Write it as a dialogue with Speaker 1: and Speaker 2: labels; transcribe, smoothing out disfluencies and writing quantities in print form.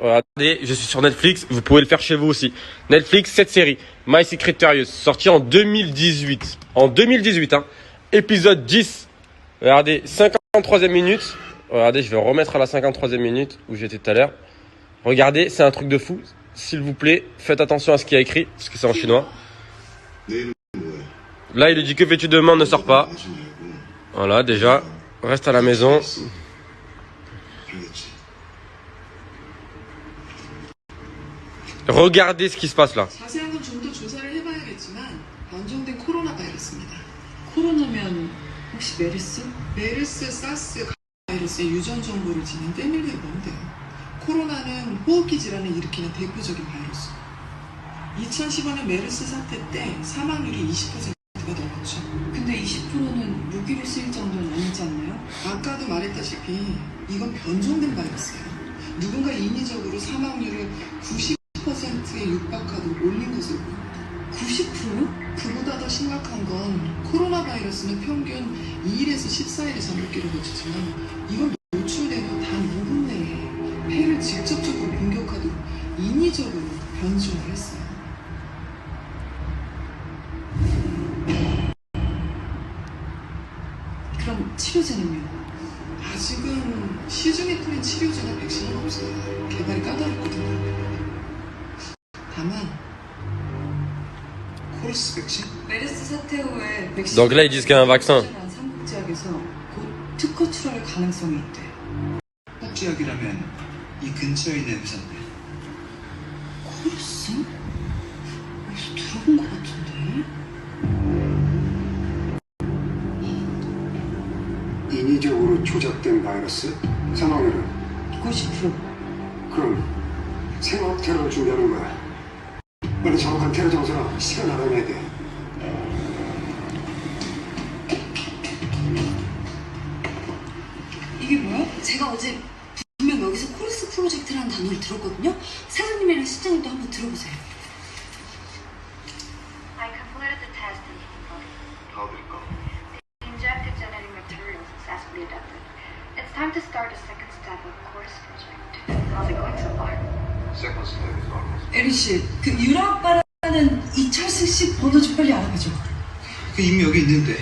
Speaker 1: Regardez, je suis sur Netflix, vous pouvez le faire chez vous aussi. Netflix, cette série, My Secretarius, sortie en 2018. En 2018, hein. Épisode 10. Regardez, 53e minute. Regardez, je vais remettre à la 53e minute où j'étais tout à l'heure. Regardez, c'est un truc de fou. S'il vous plaît, faites attention à ce qu'il y a écrit, parce que c'est en chinois. Là, il lui dit que fais-tu demain, ne sors pas. Voilà, déjà, reste à la maison. Regardez ce qui se passe là.
Speaker 2: 자세한 건 좀 더 조사를 해봐야겠지만 변종된 코로나 바이러스입니다. 코로나면 혹시 메르스? 메르스, 사스 바이러스의 유전 정보를 지닌 패밀리에 뭔데요? 코로나는 호흡기 질환을 일으키는 대표적인 바이러스. 2015년 메르스 사태 때 사망률이 20%가 넘었죠. 근데 20%는 무기를 쓰일 정도는 아니지 않나요? 아까도 말했다시피 이건 변종된 바이러스예요. 누군가 인위적으로 사망률을 90%에 육박하도록 올린 것으로 보입니다. 90%요? 그보다 더 심각한 건 코로나 바이러스는 평균 2일에서 14일의 잠복기를 거치지만 이건 노출되면 단 5분 내에 폐를 직접적으로 공격하도록 인위적으로 변종을 했어요. 그럼 치료제는요? 아직은 시중에 뿌린 치료제나 백신은 없어요. 개발이 까다롭거든요. 다만 코러스 백신? 메르스 사태 후에 백신
Speaker 1: Donc là, ils disent qu'il y a un vaccin.
Speaker 2: 삼국지약에서 곧 특허 출원할 가능성이 있대.
Speaker 3: 삼국지약이라면 이 근처에 있는 회사인데.
Speaker 2: 코러스? 어디서 들어본 것 같은데?
Speaker 4: 인위적으로 조작된 바이러스? 사망률은?
Speaker 2: 90%.
Speaker 4: 그럼 생업 테러를 준비하는 거야. 빨리 정확한 테러 장소랑 시간 알아내야 돼.
Speaker 2: 이게 뭐야?
Speaker 5: 제가 어제 분명 여기서 코러스 프로젝트라는 단어를 들었거든요. 사장님이랑 실장님도 한번 들어보세요.
Speaker 6: I completed the test and
Speaker 3: How did it go?
Speaker 6: the injected genetic material successfully adapted. It's time to start the second step of the course project. How's it going so far?
Speaker 3: Second step is almost.
Speaker 2: 에리 씨, 그 유라 아빠라는 이철승 씨 번호 좀 빨리 알아보죠.
Speaker 3: 그 이미 여기 있는데.